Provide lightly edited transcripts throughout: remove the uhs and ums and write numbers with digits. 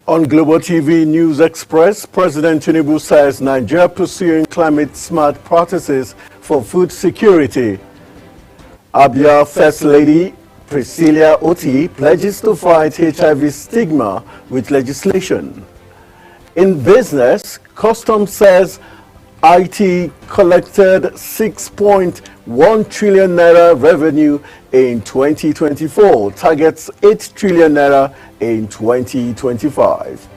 On Global TV News Express, President Tinubu says Nigeria pursuing climate-smart practices for food security. Abia First Lady Priscilla Oti pledges to fight HIV stigma with legislation. In business, Customs says IT collected 6.1 trillion naira revenue in 2024, targets 8 trillion naira in 2025.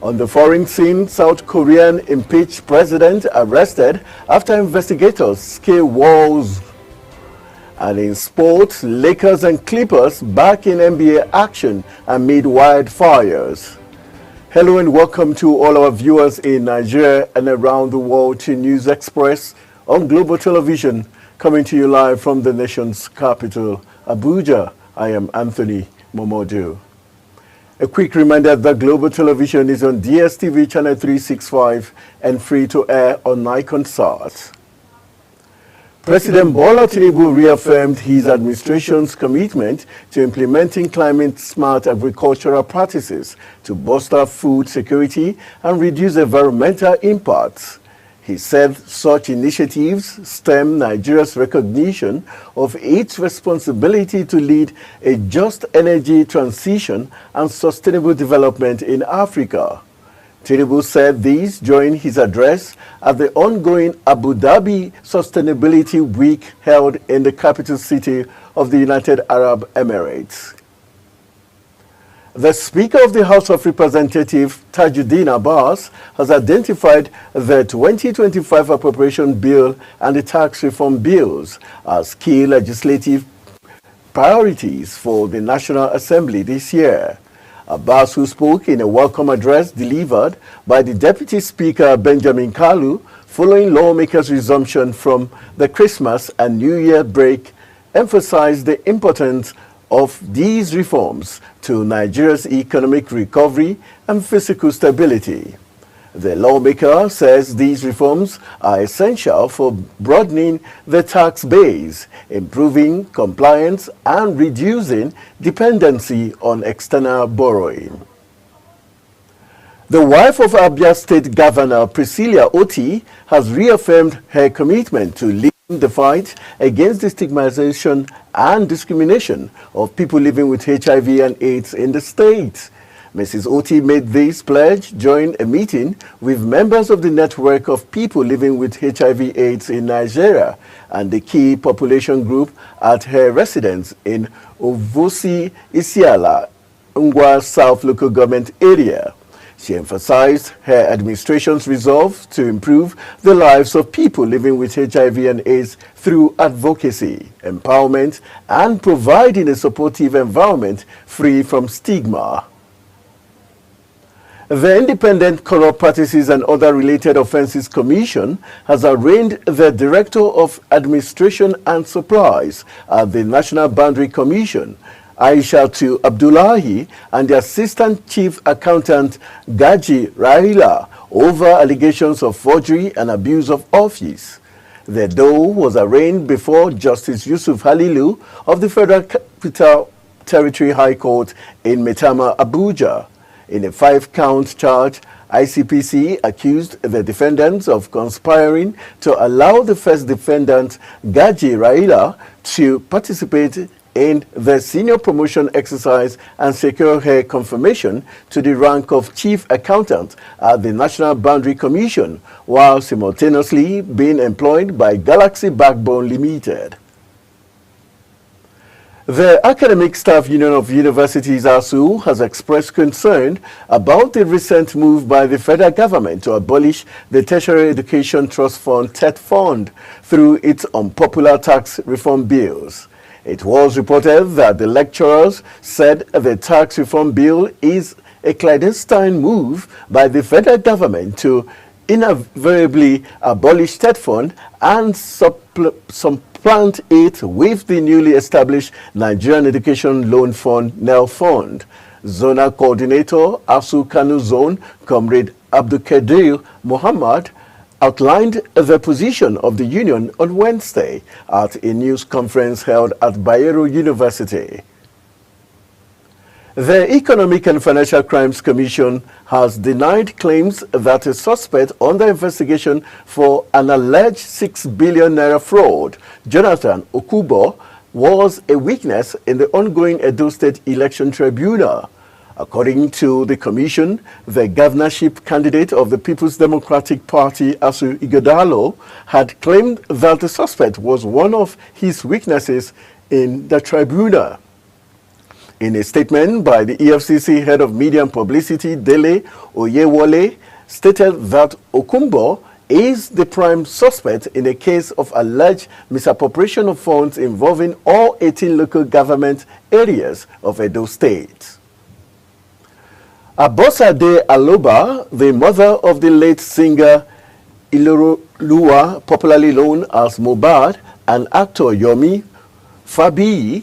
On the foreign scene, South Korean impeached president arrested after investigators scale walls. And in sports, Lakers and Clippers back in NBA action amid wildfires. Hello and welcome to all our viewers in Nigeria and around the world to News Express on Global Television, coming to you live from the nation's capital, Abuja. I am Anthony Momodu. A quick reminder that Global Television is on DSTV channel 365 and free to air on Iconsat. President Bola Tinubu reaffirmed his administration's commitment to implementing climate-smart agricultural practices to bolster food security and reduce environmental impacts. He said such initiatives stem Nigeria's recognition of its responsibility to lead a just energy transition and sustainable development in Africa. Tinubu said this during his address at the ongoing Abu Dhabi Sustainability Week held in the capital city of the United Arab Emirates. The Speaker of the House of Representatives, Tajuddin Abbas, has identified the 2025 Appropriation Bill and the Tax Reform Bills as key legislative priorities for the National Assembly this year. Abbas, who spoke in a welcome address delivered by the Deputy Speaker Benjamin Kalu following lawmakers' resumption from the Christmas and New Year break, emphasized the importance of these reforms to Nigeria's economic recovery and fiscal stability. The lawmaker says these reforms are essential for broadening the tax base, improving compliance, and reducing dependency on external borrowing. The wife of Abia State Governor Priscilla Oti has reaffirmed her commitment to leading the fight against the stigmatization and discrimination of people living with HIV and AIDS in the state. Mrs. Oti made this pledge during a meeting with members of the network of people living with HIV/AIDS in Nigeria and the key population group at her residence in Ovosi Isiala, Ngwa South local government area. She emphasized her administration's resolve to improve the lives of people living with HIV and AIDS through advocacy, empowerment, and providing a supportive environment free from stigma. The Independent Corrupt Practices and Other Related Offences Commission has arraigned the Director of Administration and Supplies at the National Boundary Commission, Aishatu Abdullahi, and the Assistant Chief Accountant, Gaji Raila, over allegations of forgery and abuse of office. The DOE was arraigned before Justice Yusuf Halilu of the Federal Capital Territory High Court in Maitama, Abuja. In a 5-count charge, ICPC accused the defendants of conspiring to allow the first defendant, Gaji Raila, to participate in the senior promotion exercise and secure her confirmation to the rank of Chief Accountant at the National Boundary Commission, while simultaneously being employed by Galaxy Backbone Limited. The Academic Staff Union of Universities, ASU, has expressed concern about the recent move by the federal government to abolish the Tertiary Education Trust Fund (TET Fund) through its unpopular tax reform bills. It was reported that the lecturers said the tax reform bill is a clandestine move by the federal government to inadvertently abolish TET Fund and supplant it with the newly established Nigerian Education Loan Fund (NEL Fund). Zonal Coordinator, ASU Kano Zone, Comrade Abdulkadir Muhammad, outlined the position of the union on Wednesday at a news conference held at Bayero University. The Economic and Financial Crimes Commission has denied claims that a suspect under investigation for an alleged 6 billion naira fraud, Jonathan Okubo, was a witness in the ongoing Edo State Election Tribunal. According to the commission, the governorship candidate of the People's Democratic Party, Asu Ighodalo, had claimed that the suspect was one of his witnesses in the tribunal. In a statement by the EFCC head of media and publicity, Dele Oyewole, stated that Okumbo is the prime suspect in a case of alleged misappropriation of funds involving all 18 local government areas of Edo State. Abosade Aloba, the mother of the late singer Iloroluwa, popularly known as Mohbad, and actor Yomi Fabiyi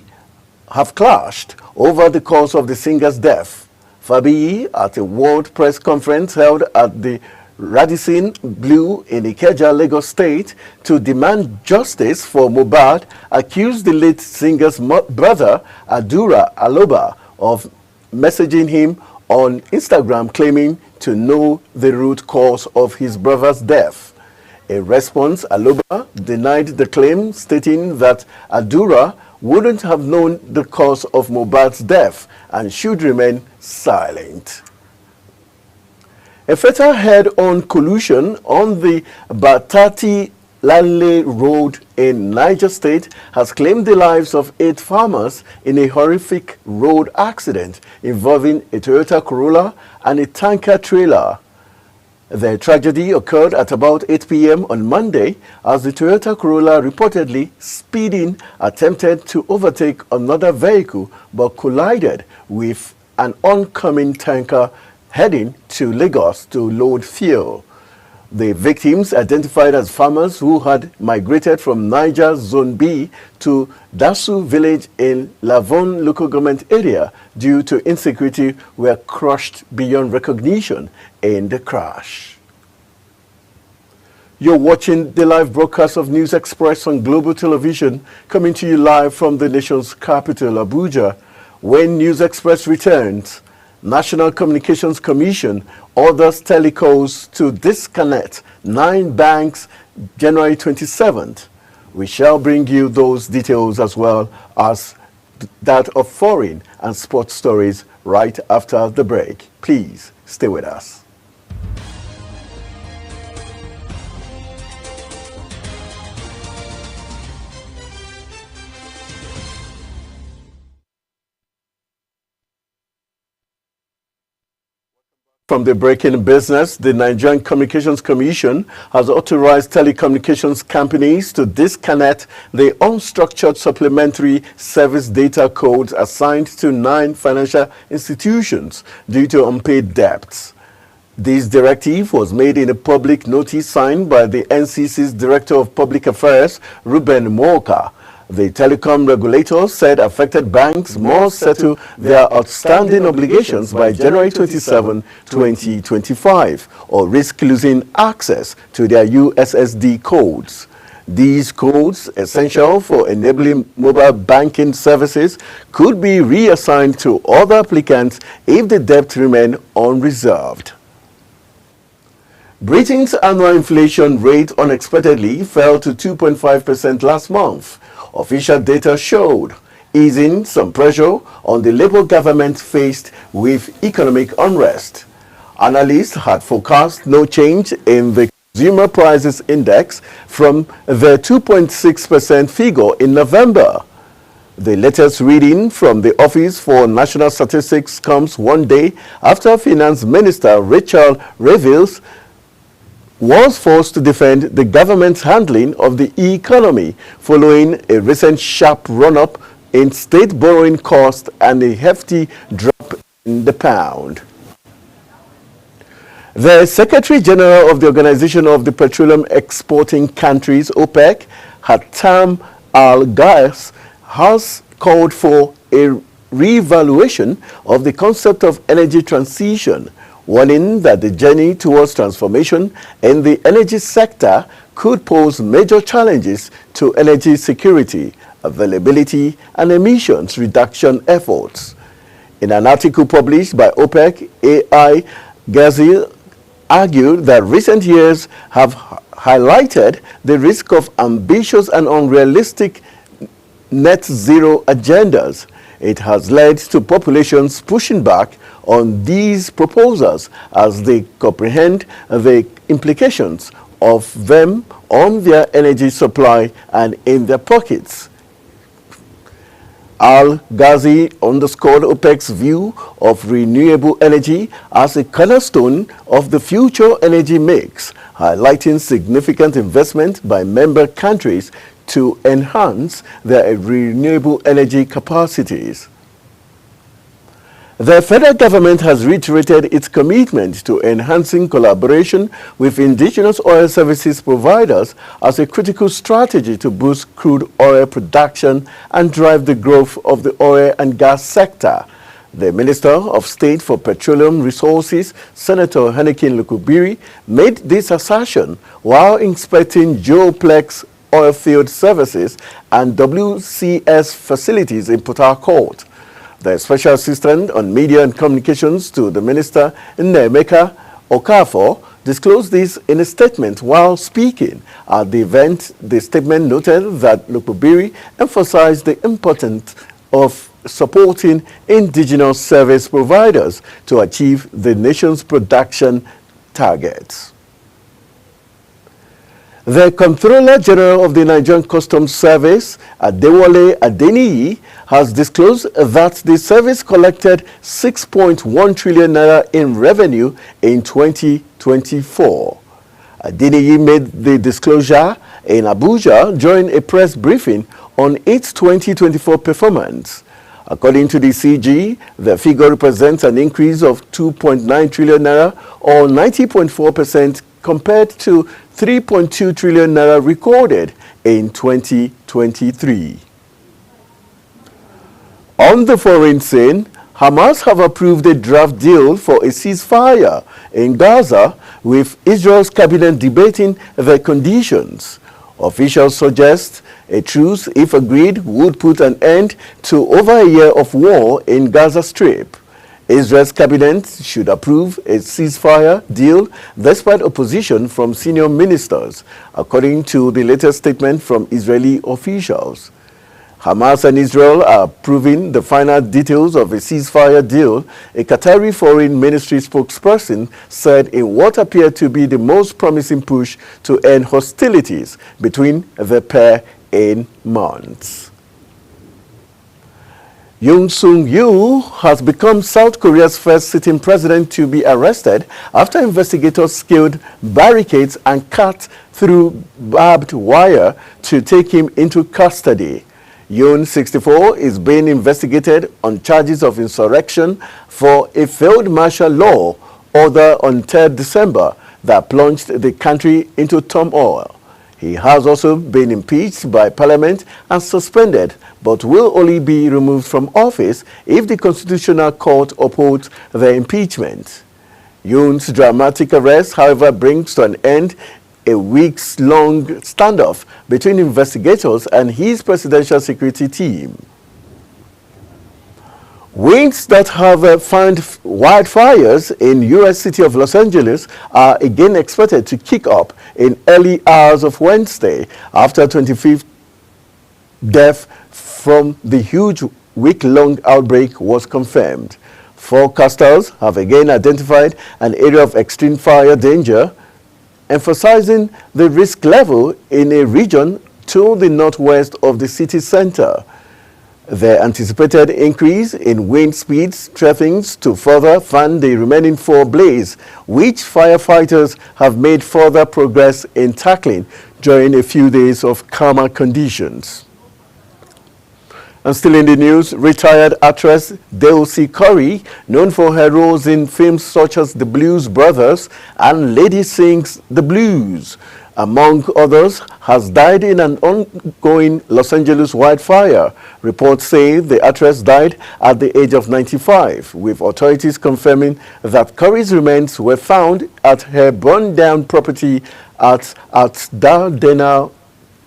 have clashed over the cause of the singer's death. Fabiyi, at a world press conference held at the Radisson Blu in Ikeja, Lagos State, to demand justice for Mohbad, accused the late singer's brother, Adura Aloba, of messaging him on Instagram claiming to know the root cause of his brother's death. In response, Aloba denied the claim, stating that Adura wouldn't have known the cause of Mohbad's death and should remain silent. A fatal head-on collision on the Batati-Lanle Road in Niger State has claimed the lives of 8 farmers in a horrific road accident involving a Toyota Corolla and a tanker trailer. The tragedy occurred at about 8 p.m. on Monday as the Toyota Corolla, reportedly speeding, attempted to overtake another vehicle but collided with an oncoming tanker heading to Lagos to load fuel. The victims, identified as farmers who had migrated from Niger Zone B to Dasu village in Lavon local government area due to insecurity, were crushed beyond recognition in the crash. You're watching the live broadcast of News Express on Global Television, coming to you live from the nation's capital, Abuja. When News Express returns, National Communications Commission orders telecos to disconnect 9 banks January 27th. We shall bring you those details as well as that of foreign and sports stories right after the break. Please stay with us. From the breaking business, the Nigerian Communications Commission has authorized telecommunications companies to disconnect the unstructured supplementary service data codes assigned to 9 financial institutions due to unpaid debts. This directive was made in a public notice signed by the NCC's Director of Public Affairs, Ruben Moka. The telecom regulator said affected banks must settle their outstanding obligations by January 27, 2025, or risk losing access to their USSD codes. These codes, essential for enabling mobile banking services, could be reassigned to other applicants if the debt remained unresolved. Britain's annual inflation rate unexpectedly fell to 2.5% last month, official data showed, easing some pressure on the Labour government faced with economic unrest. Analysts had forecast no change in the Consumer Prices Index from the 2.6% figure in November. The latest reading from the Office for National Statistics comes one day after Finance Minister Rachel Reveles was forced to defend the government's handling of the economy following a recent sharp run-up in state borrowing costs and a hefty drop in the pound. The Secretary General of the Organization of the Petroleum Exporting Countries, OPEC, Hatem Al-Ghaz, has called for a reevaluation of the concept of energy transition, warning that the journey towards transformation in the energy sector could pose major challenges to energy security, availability, and emissions reduction efforts. In an article published by OPEC, AI Ghazi argued that recent years have highlighted the risk of ambitious and unrealistic net zero agendas. It has led to populations pushing back on these proposals as they comprehend the implications of them on their energy supply and in their pockets. Al-Ghazi underscored OPEC's view of renewable energy as a cornerstone of the future energy mix, highlighting significant investment by member countries to enhance their renewable energy capacities. The federal government has reiterated its commitment to enhancing collaboration with indigenous oil services providers as a critical strategy to boost crude oil production and drive the growth of the oil and gas sector. The Minister of State for Petroleum Resources, Senator Heineken Lukubiri, made this assertion while inspecting Geoplex Oilfield Services and WCS facilities in Port Harcourt. The Special Assistant on Media and Communications to the Minister, Nnemeka Okafor, disclosed this in a statement while speaking at the event. The statement noted that Lukubiri emphasized the importance of supporting indigenous service providers to achieve the nation's production targets. The Comptroller General of the Nigerian Customs Service, Adewale Adeniyi, has disclosed that the service collected 6.1 trillion naira in revenue in 2024. Adeniyi made the disclosure in Abuja during a press briefing on its 2024 performance. According to the CG, the figure represents an increase of 2.9 trillion naira or 90.4% compared to 3.2 trillion naira recorded in 2023. On the foreign scene, Hamas have approved a draft deal for a ceasefire in Gaza, with Israel's cabinet debating the conditions. Officials suggest a truce, if agreed, would put an end to over a year of war in Gaza Strip. Israel's cabinet should approve a ceasefire deal despite opposition from senior ministers, according to the latest statement from Israeli officials. Hamas and Israel are approving the final details of a ceasefire deal, a Qatari foreign ministry spokesperson said in what appeared to be the most promising push to end hostilities between the pair in months. Yoon Suk-yeol has become South Korea's first sitting president to be arrested after investigators scaled barricades and cut through barbed wire to take him into custody. Yoon, 64, is being investigated on charges of insurrection for a failed martial law order on 3rd December that plunged the country into turmoil. He has also been impeached by Parliament and suspended, but will only be removed from office if the Constitutional Court upholds the impeachment. Yoon's dramatic arrest, however, brings to an end a weeks-long standoff between investigators and his presidential security team. Winds that have found wildfires in U.S. city of Los Angeles are again expected to kick up in early hours of Wednesday after 25th death from the huge week-long outbreak was confirmed. Forecasters have again identified an area of extreme fire danger, emphasizing the risk level in a region to the northwest of the city center. The anticipated increase in wind speeds threatens to further fan the remaining 4 blaze, which firefighters have made further progress in tackling during a few days of calmer conditions. And still in the news, retired actress Delcy Curry, known for her roles in films such as The Blues Brothers and Lady Sings the Blues, among others, has died in an ongoing Los Angeles wildfire. Reports say the actress died at the age of 95, with authorities confirming that Curry's remains were found at her burned-down property at Dardenne,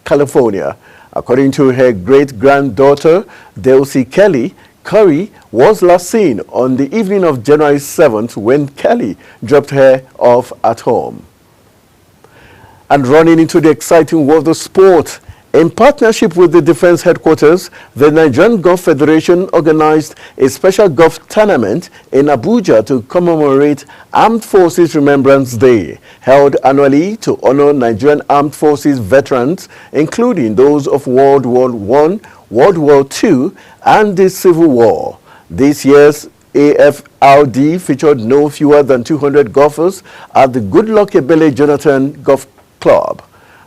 California. According to her great-granddaughter, Delcy Kelly, Curry was last seen on the evening of January 7th when Kelly dropped her off at home. And running into the exciting world of sport, in partnership with the Defense Headquarters, the Nigerian Golf Federation organized a special golf tournament in Abuja to commemorate Armed Forces Remembrance Day, held annually to honor Nigerian Armed Forces veterans, including those of World War I, World War II, and the Civil War. This year's AFRD featured no fewer than 200 golfers at the Goodluck Ebele Jonathan Golf Club.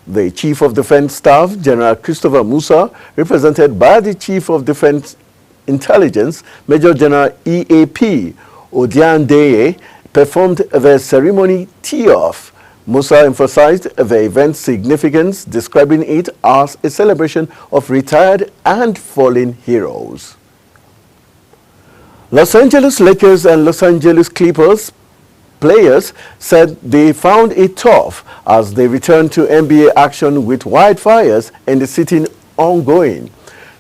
The Chief of Defense Staff, General Christopher Musa, represented by the Chief of Defense Intelligence, Major General EAP Odiandeye, performed the ceremony tee-off. Musa emphasized the event's significance, describing it as a celebration of retired and fallen heroes. Los Angeles Lakers and Los Angeles Clippers players said they found it tough as they returned to NBA action with wildfires in the city ongoing.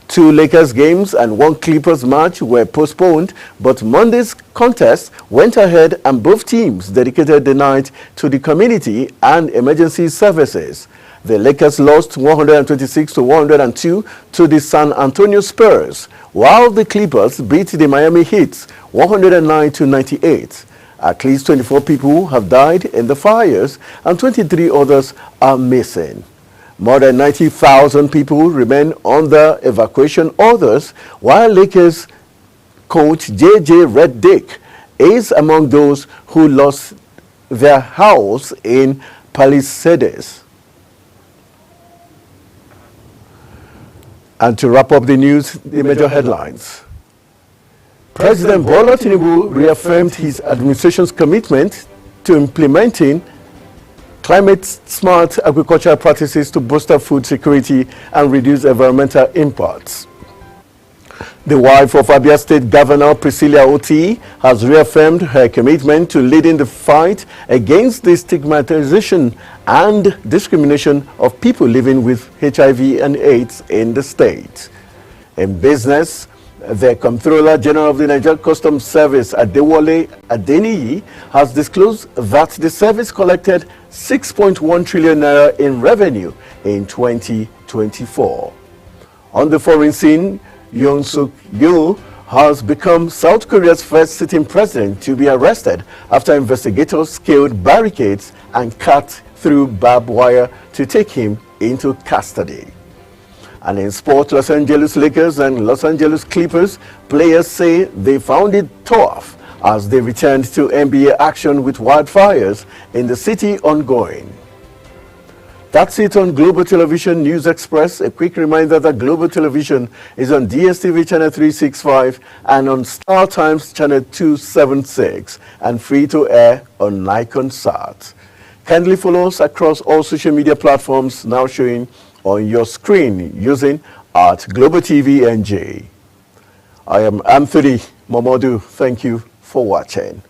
2 Lakers games and 1 Clippers match were postponed, but Monday's contest went ahead and both teams dedicated the night to the community and emergency services. The Lakers lost 126-102 to the San Antonio Spurs, while the Clippers beat the Miami Heat 109-98. At least 24 people have died in the fires and 23 others are missing. More than 90,000 people remain under evacuation orders, while Lakers coach J.J. Redick is among those who lost their house in Palisades. And to wrap up the news, the major headlines. President Bola Tinubu reaffirmed his administration's commitment to implementing climate-smart agricultural practices to bolster food security and reduce environmental impacts. The wife of Abia State Governor Priscilla Oti has reaffirmed her commitment to leading the fight against the stigmatization and discrimination of people living with HIV and AIDS in the state. In business, the Comptroller General of the Nigerian Customs Service, Adewale Adeniyi, has disclosed that the service collected 6.1 trillion naira in revenue in 2024. On the foreign scene, Yoon Suk Yeol has become South Korea's first sitting president to be arrested after investigators scaled barricades and cut through barbed wire to take him into custody. And in sport, Los Angeles Lakers and Los Angeles Clippers players say they found it tough as they returned to NBA action with wildfires in the city ongoing. That's it on Global Television News Express. A quick reminder that Global Television is on DSTV channel 365 and on Star Times channel 276 and free to air on Nikon Sat. Kindly follow us across all social media platforms now showing on your screen using @Global TV NJ. I am Anthony Momodu. Thank you for watching.